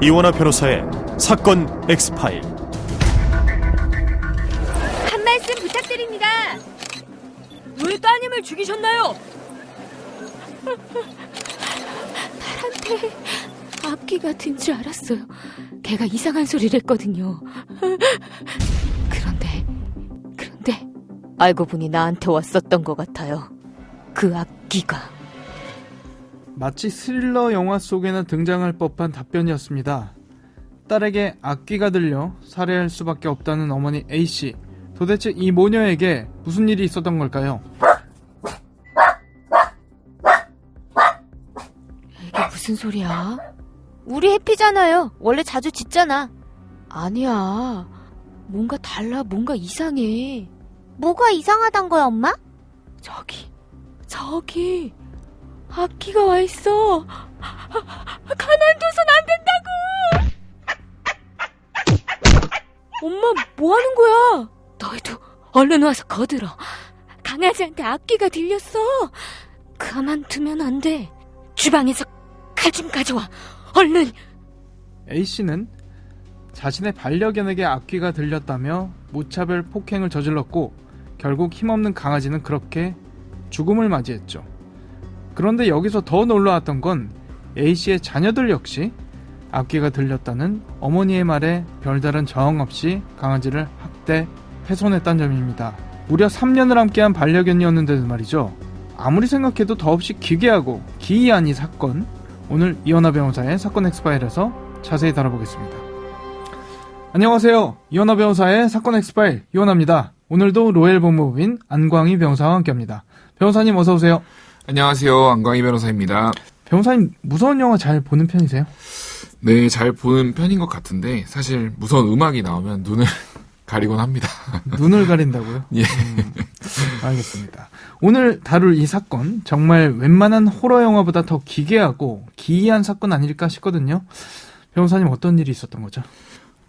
이원하 변호사의 사건 X파일. 한 말씀 부탁드립니다. 왜 따님을 죽이셨나요? 딸한테 앞귀가 든 줄 알았어요. 걔가 이상한 소리를 했거든요. 그런데 알고 보니 나한테 왔었던 것 같아요. 그 앞귀가. 마치 스릴러 영화 속에나 등장할 법한 답변이었습니다. 딸에게 악귀가 들려 살해할 수밖에 없다는 어머니 A씨. 도대체 이 모녀에게 무슨 일이 있었던 걸까요? 이게 무슨 소리야? 우리 해피잖아요. 원래 자주 짖잖아. 아니야. 뭔가 달라. 뭔가 이상해. 뭐가 이상하단 거야, 엄마? 저기. 악귀가 와 있어. 가만둬선 안 된다고. 엄마, 뭐 하는 거야? 너희도 얼른 와서 거들어. 강아지한테 악귀가 들렸어. 가만두면 안 돼. 주방에서 칼 좀 가져와. 얼른. A씨는 자신의 반려견에게 악귀가 들렸다며 무차별 폭행을 저질렀고 결국 힘없는 강아지는 그렇게 죽음을 맞이했죠. 그런데 여기서 더 놀라웠던 건 A씨의 자녀들 역시 악귀가 들렸다는 어머니의 말에 별다른 저항 없이 강아지를 학대, 훼손했다는 점입니다. 무려 3년을 함께한 반려견이었는데도 말이죠. 아무리 생각해도 더없이 기괴하고 기이한 이 사건, 오늘 이원하 변호사의 사건 엑스파일에서 자세히 다뤄보겠습니다. 안녕하세요. 이원하 변호사의 사건 엑스파일 이원하입니다. 오늘도 로엘 법무부인 안광희 변호사와 함께합니다. 변호사님 어서 오세요. 안녕하세요. 안광희 변호사입니다. 변호사님 무서운 영화 잘 보는 편이세요? 네, 잘 보는 편인 것 같은데 사실 무서운 음악이 나오면 눈을 가리곤 합니다. 눈을 가린다고요? 예. 알겠습니다. 오늘 다룰 이 사건 정말 웬만한 호러 영화보다 더 기괴하고 기이한 사건 아닐까 싶거든요. 변호사님 어떤 일이 있었던 거죠?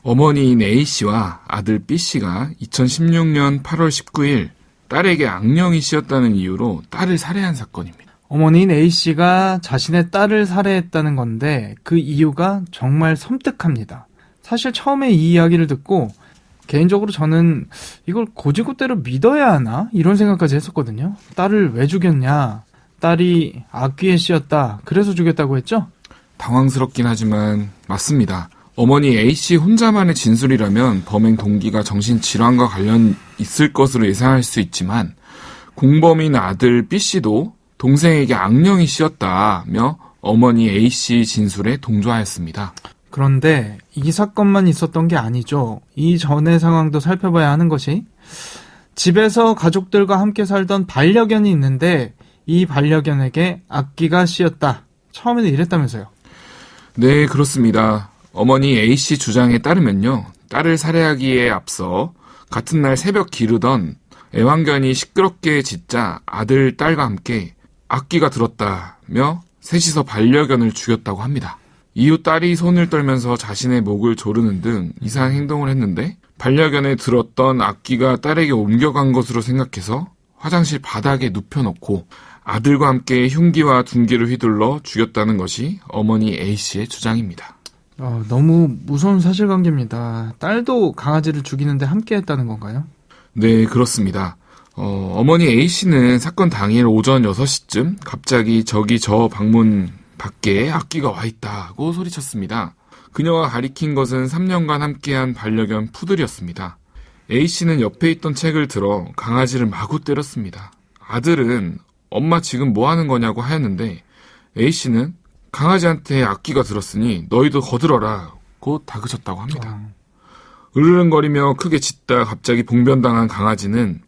어머니인 A씨와 아들 B씨가 2016년 8월 19일 딸에게 악령이 씌었다는 이유로 딸을 살해한 사건입니다. 어머니인 A씨가 자신의 딸을 살해했다는 건데 그 이유가 정말 섬뜩합니다. 사실 처음에 이 이야기를 듣고 개인적으로 저는 이걸 고지고대로 믿어야 하나? 이런 생각까지 했었거든요. 딸을 왜 죽였냐? 딸이 악귀에 씌었다. 그래서 죽였다고 했죠? 당황스럽긴 하지만 맞습니다. 어머니 A씨 혼자만의 진술이라면 범행 동기가 정신질환과 관련 있을 것으로 예상할 수 있지만 공범인 아들 B씨도 동생에게 악령이 씌었다며 어머니 A씨 진술에 동조하였습니다. 그런데 이 사건만 있었던 게 아니죠. 이전의 상황도 살펴봐야 하는 것이 집에서 가족들과 함께 살던 반려견이 있는데 이 반려견에게 악귀가 씌었다. 처음에는 이랬다면서요. 네, 그렇습니다. 어머니 A씨 주장에 따르면요. 딸을 살해하기에 앞서 같은 날 새벽 기르던 애완견이 시끄럽게 짖자 아들, 딸과 함께 악귀가 들었다며 셋이서 반려견을 죽였다고 합니다. 이후 딸이 손을 떨면서 자신의 목을 조르는 등 이상한 행동을 했는데 반려견에 들었던 악귀가 딸에게 옮겨간 것으로 생각해서 화장실 바닥에 눕혀놓고 아들과 함께 흉기와 둔기를 휘둘러 죽였다는 것이 어머니 A씨의 주장입니다. 너무 무서운 사실관계입니다. 딸도 강아지를 죽이는데 함께 했다는 건가요? 네, 그렇습니다. 어머니 A씨는 사건 당일 오전 6시쯤 갑자기 저기 저 방문 밖에 악귀가 와 있다고 소리쳤습니다. 그녀가 가리킨 것은 3년간 함께한 반려견 푸들이었습니다. A씨는 옆에 있던 책을 들어 강아지를 마구 때렸습니다. 아들은 엄마 지금 뭐 하는 거냐고 하였는데 A씨는 강아지한테 악귀가 들었으니 너희도 거들어라고 다그쳤다고 합니다. 으르렁거리며 크게 짖다 갑자기 봉변당한 강아지는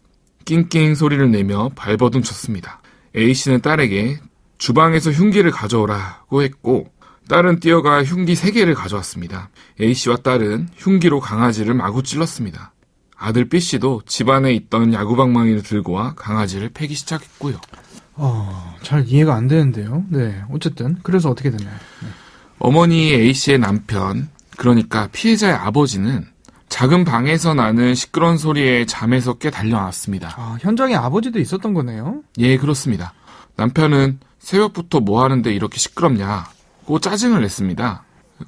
낑낑 소리를 내며 발버둥 쳤습니다. A씨는 딸에게 주방에서 흉기를 가져오라고 했고 딸은 뛰어가 흉기 3개를 가져왔습니다. A씨와 딸은 흉기로 강아지를 마구 찔렀습니다. 아들 B씨도 집안에 있던 야구방망이를 들고 와 강아지를 패기 시작했고요. 잘 이해가 안 되는데요. 네, 어쨌든 그래서 어떻게 됐나요? 네. 어머니 A씨의 남편, 그러니까 피해자의 아버지는 작은 방에서 나는 시끄러운 소리에 잠에서 깨 달려왔습니다. 현장에 아버지도 있었던 거네요? 예, 그렇습니다. 남편은 새벽부터 뭐 하는데 이렇게 시끄럽냐고 짜증을 냈습니다.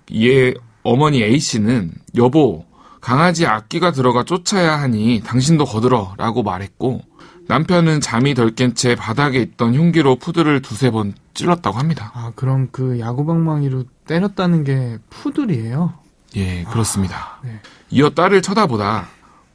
이에 어머니 A씨는 여보, 강아지 악귀가 들어가 쫓아야 하니 당신도 거들어 라고 말했고, 남편은 잠이 덜 깬 채 바닥에 있던 흉기로 푸드를 두세 번 찔렀다고 합니다. 아, 그럼 그 야구방망이로 때렸다는 게 푸들이에요? 예, 그렇습니다. 네. 이어 딸을 쳐다보다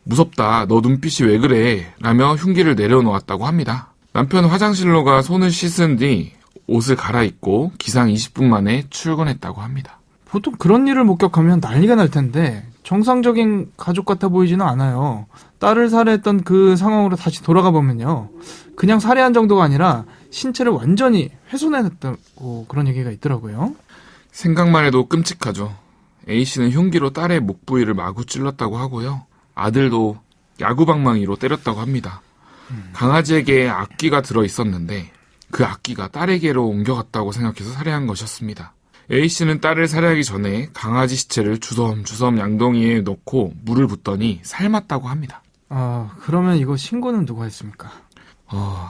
무섭다, 너 눈빛이 왜 그래? 라며 흉기를 내려놓았다고 합니다. 남편은 화장실로 가 손을 씻은 뒤 옷을 갈아입고 기상 20분 만에 출근했다고 합니다. 보통 그런 일을 목격하면 난리가 날 텐데 정상적인 가족 같아 보이지는 않아요. 딸을 살해했던 그 상황으로 다시 돌아가 보면요, 그냥 살해한 정도가 아니라 신체를 완전히 훼손해냈다고 그런 얘기가 있더라고요. 생각만 해도 끔찍하죠. A씨는 흉기로 딸의 목 부위를 마구 찔렀다고 하고요. 아들도 야구방망이로 때렸다고 합니다. 강아지에게 악귀가 들어있었는데 그 악귀가 딸에게로 옮겨갔다고 생각해서 살해한 것이었습니다. A씨는 딸을 살해하기 전에 강아지 시체를 주섬주섬 양동이에 넣고 물을 붓더니 삶았다고 합니다. 아, 그러면 이거 신고는 누가 했습니까?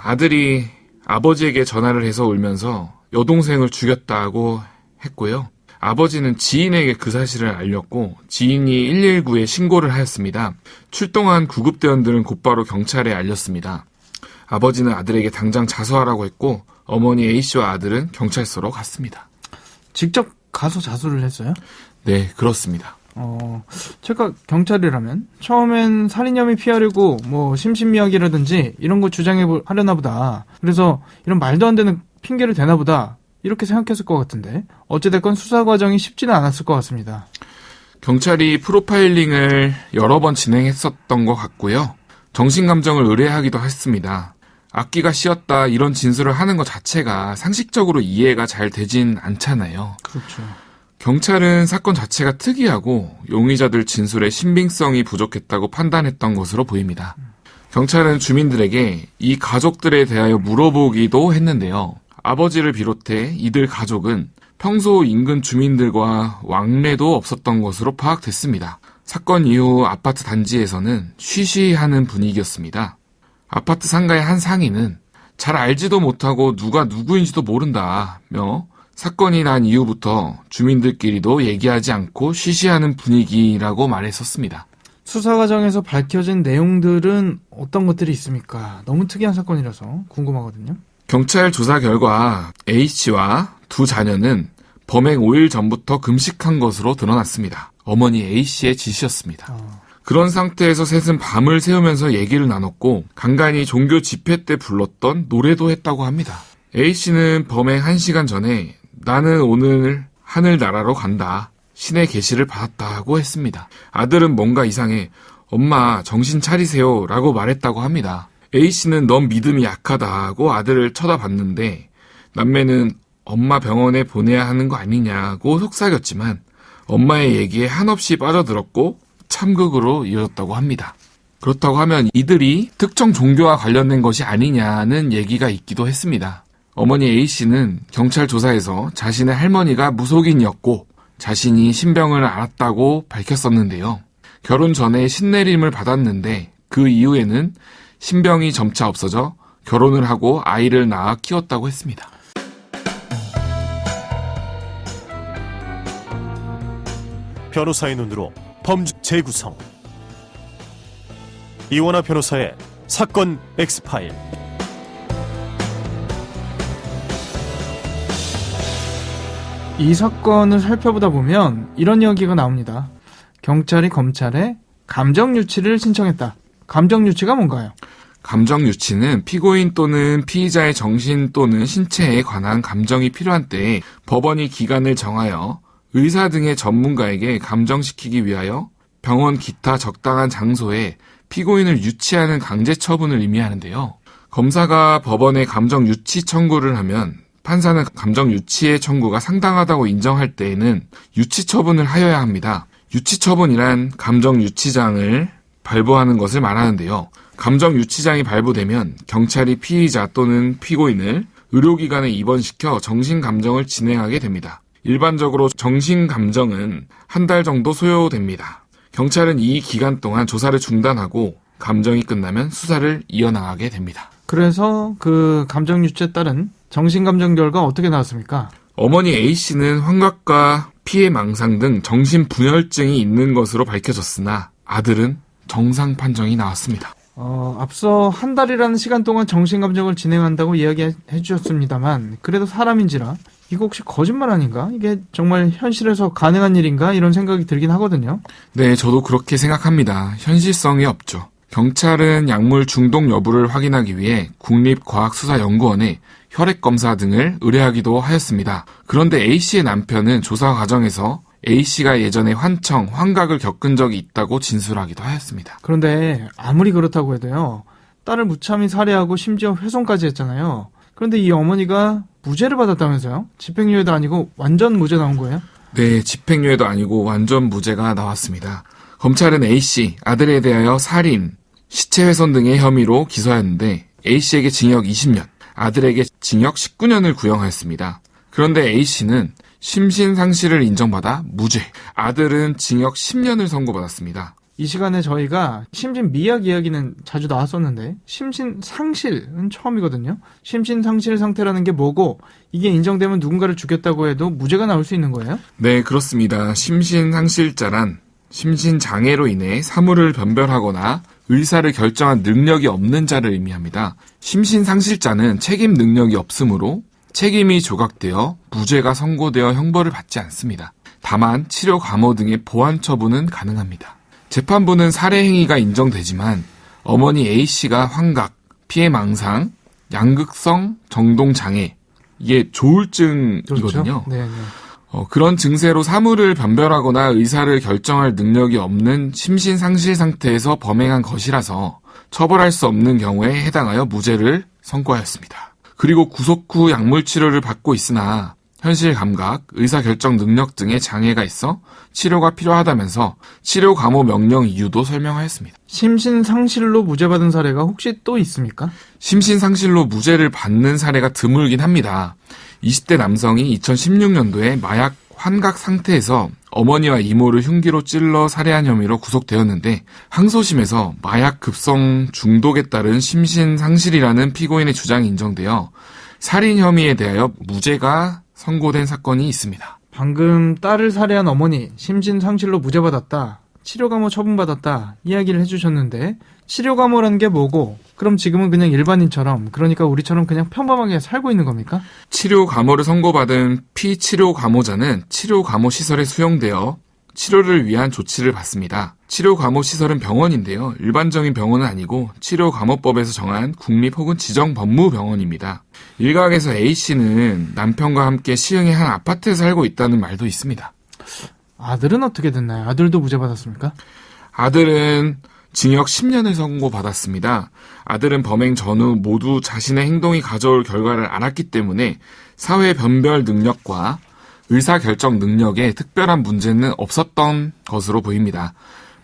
아들이 아버지에게 전화를 해서 울면서 여동생을 죽였다고 했고요. 아버지는 지인에게 그 사실을 알렸고 지인이 119에 신고를 하였습니다. 출동한 구급대원들은 곧바로 경찰에 알렸습니다. 아버지는 아들에게 당장 자수하라고 했고 어머니 A씨와 아들은 경찰서로 갔습니다. 직접 가서 자수를 했어요? 네, 그렇습니다. 제가 경찰이라면 처음엔 살인 혐의 피하려고 뭐 심신미약이라든지 이런 거 주장하려나 보다, 그래서 이런 말도 안 되는 핑계를 대나 보다 이렇게 생각했을 것 같은데, 어찌됐건 수사 과정이 쉽지는 않았을 것 같습니다. 경찰이 프로파일링을 여러 번 진행했었던 것 같고요. 정신감정을 의뢰하기도 했습니다. 악귀가 씌었다 이런 진술을 하는 것 자체가 상식적으로 이해가 잘 되진 않잖아요. 그렇죠. 경찰은 사건 자체가 특이하고 용의자들 진술에 신빙성이 부족했다고 판단했던 것으로 보입니다. 경찰은 주민들에게 이 가족들에 대하여 물어보기도 했는데요. 아버지를 비롯해 이들 가족은 평소 인근 주민들과 왕래도 없었던 것으로 파악됐습니다. 사건 이후 아파트 단지에서는 쉬쉬하는 분위기였습니다. 아파트 상가의 한 상인은 잘 알지도 못하고 누가 누구인지도 모른다며 사건이 난 이후부터 주민들끼리도 얘기하지 않고 쉬쉬하는 분위기라고 말했었습니다. 수사 과정에서 밝혀진 내용들은 어떤 것들이 있습니까? 너무 특이한 사건이라서 궁금하거든요. 경찰 조사 결과 A씨와 두 자녀는 범행 5일 전부터 금식한 것으로 드러났습니다. 어머니 A씨의 지시였습니다. 그런 상태에서 셋은 밤을 새우면서 얘기를 나눴고 간간히 종교 집회 때 불렀던 노래도 했다고 합니다. A씨는 범행 1시간 전에 나는 오늘 하늘나라로 간다, 신의 계시를 받았다고 했습니다. 아들은 뭔가 이상해 엄마 정신 차리세요 라고 말했다고 합니다. A씨는 넌 믿음이 약하다고 아들을 쳐다봤는데 남매는 엄마 병원에 보내야 하는 거 아니냐고 속삭였지만 엄마의 얘기에 한없이 빠져들었고 참극으로 이어졌다고 합니다. 그렇다고 하면 이들이 특정 종교와 관련된 것이 아니냐는 얘기가 있기도 했습니다. 어머니 A씨는 경찰 조사에서 자신의 할머니가 무속인이었고 자신이 신병을 앓았다고 밝혔었는데요. 결혼 전에 신내림을 받았는데 그 이후에는 신병이 점차 없어져 결혼을 하고 아이를 낳아 키웠다고 했습니다. 변호사의 눈으로 범죄 재구성. 이원화 변호사의 사건 X파일. 이 사건을 살펴보다 보면 이런 이야기가 나옵니다. 경찰이 검찰에 감정 유치를 신청했다. 감정 유치가 뭔가요? 감정 유치는 피고인 또는 피의자의 정신 또는 신체에 관한 감정이 필요한 때에 법원이 기간을 정하여 의사 등의 전문가에게 감정시키기 위하여 병원 기타 적당한 장소에 피고인을 유치하는 강제 처분을 의미하는데요. 검사가 법원에 감정 유치 청구를 하면 판사는 감정 유치의 청구가 상당하다고 인정할 때에는 유치 처분을 하여야 합니다. 유치 처분이란 감정 유치장을 발부하는 것을 말하는데요. 감정 유치장이 발부되면 경찰이 피의자 또는 피고인을 의료기관에 입원시켜 정신감정을 진행하게 됩니다. 일반적으로 정신감정은 한 달 정도 소요됩니다. 경찰은 이 기간 동안 조사를 중단하고 감정이 끝나면 수사를 이어나가게 됩니다. 그래서 그 감정 유치에 따른 정신감정 결과 어떻게 나왔습니까? 어머니 A씨는 환각과 피해 망상 등 정신분열증이 있는 것으로 밝혀졌으나 아들은 정상 판정이 나왔습니다. 앞서 한 달이라는 시간 동안 정신감정을 진행한다고 이야기해 주셨습니다만 그래도 사람인지라 이거 혹시 거짓말 아닌가? 이게 정말 현실에서 가능한 일인가? 이런 생각이 들긴 하거든요. 네, 저도 그렇게 생각합니다. 현실성이 없죠. 경찰은 약물 중독 여부를 확인하기 위해 국립과학수사연구원에 혈액검사 등을 의뢰하기도 하였습니다. 그런데 A씨의 남편은 조사 과정에서 A씨가 예전에 환각을 겪은 적이 있다고 진술하기도 하였습니다. 그런데 아무리 그렇다고 해도요. 딸을 무참히 살해하고 심지어 훼손까지 했잖아요. 그런데 이 어머니가 무죄를 받았다면서요? 집행유예도 아니고 완전 무죄 나온 거예요? 네, 집행유예도 아니고 완전 무죄가 나왔습니다. 검찰은 A씨, 아들에 대하여 살인, 시체훼손 등의 혐의로 기소하였는데 A씨에게 징역 20년, 아들에게 징역 19년을 구형하였습니다. 그런데 A씨는 심신상실을 인정받아 무죄, 아들은 징역 10년을 선고받았습니다. 이 시간에 저희가 심신미약 이야기는 자주 나왔었는데 심신상실은 처음이거든요. 심신상실 상태라는 게 뭐고 이게 인정되면 누군가를 죽였다고 해도 무죄가 나올 수 있는 거예요? 네, 그렇습니다. 심신상실자란 심신장애로 인해 사물을 변별하거나 의사를 결정한 능력이 없는 자를 의미합니다. 심신상실자는 책임 능력이 없으므로 책임이 조각되어 무죄가 선고되어 형벌을 받지 않습니다. 다만 치료 감호 등의 보완 처분은 가능합니다. 재판부는 살해 행위가 인정되지만 어머니 A씨가 환각, 피해 망상, 양극성 정동장애, 이게 조울증이거든요. 그렇죠? 네. 그런 증세로 사물을 변별하거나 의사를 결정할 능력이 없는 심신상실 상태에서 범행한 것이라서 처벌할 수 없는 경우에 해당하여 무죄를 선고하였습니다. 그리고 구속 후 약물 치료를 받고 있으나 현실 감각, 의사결정 능력 등의 장애가 있어 치료가 필요하다면서 치료 감호 명령 이유도 설명하였습니다. 심신상실로 무죄받은 사례가 혹시 또 있습니까? 심신상실로 무죄를 받는 사례가 드물긴 합니다. 20대 남성이 2016년도에 마약 환각 상태에서 어머니와 이모를 흉기로 찔러 살해한 혐의로 구속되었는데 항소심에서 마약 급성 중독에 따른 심신상실이라는 피고인의 주장이 인정되어 살인 혐의에 대하여 무죄가 선고된 사건이 있습니다. 방금 딸을 살해한 어머니 심신상실로 무죄받았다, 치료감호 처분받았다 이야기를 해주셨는데 치료감호라는 게 뭐고 그럼 지금은 그냥 일반인처럼 그러니까 우리처럼 그냥 평범하게 살고 있는 겁니까? 치료 감호를 선고받은 피치료 감호자는 치료 감호 시설에 수용되어 치료를 위한 조치를 받습니다. 치료 감호 시설은 병원인데요. 일반적인 병원은 아니고 치료 감호법에서 정한 국립 혹은 지정 법무병원입니다. 일각에서 A씨는 남편과 함께 시흥의 한 아파트에 살고 있다는 말도 있습니다. 아들은 어떻게 됐나요? 아들도 무죄 받았습니까? 아들은 징역 10년을 선고받았습니다. 아들은 범행 전후 모두 자신의 행동이 가져올 결과를 알았기 때문에 사회 변별 능력과 의사결정 능력에 특별한 문제는 없었던 것으로 보입니다.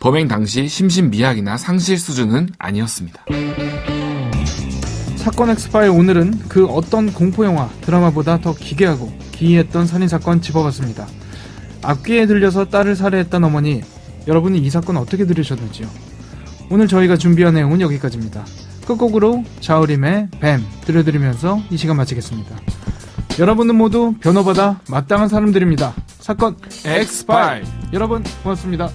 범행 당시 심신미약이나 상실 수준은 아니었습니다. 사건 엑스파일 오늘은 그 어떤 공포영화, 드라마보다 더 기괴하고 기이했던 살인사건 짚어봤습니다. 앞귀에 들려서 딸을 살해했던 어머니, 여러분이 이 사건 어떻게 들으셨는지요? 오늘 저희가 준비한 내용은 여기까지입니다. 끝곡으로 자우림의 뱀 들려드리면서 이 시간 마치겠습니다. 여러분은 모두 변호받아 마땅한 사람들입니다. 사건 엑스파일. 여러분 고맙습니다.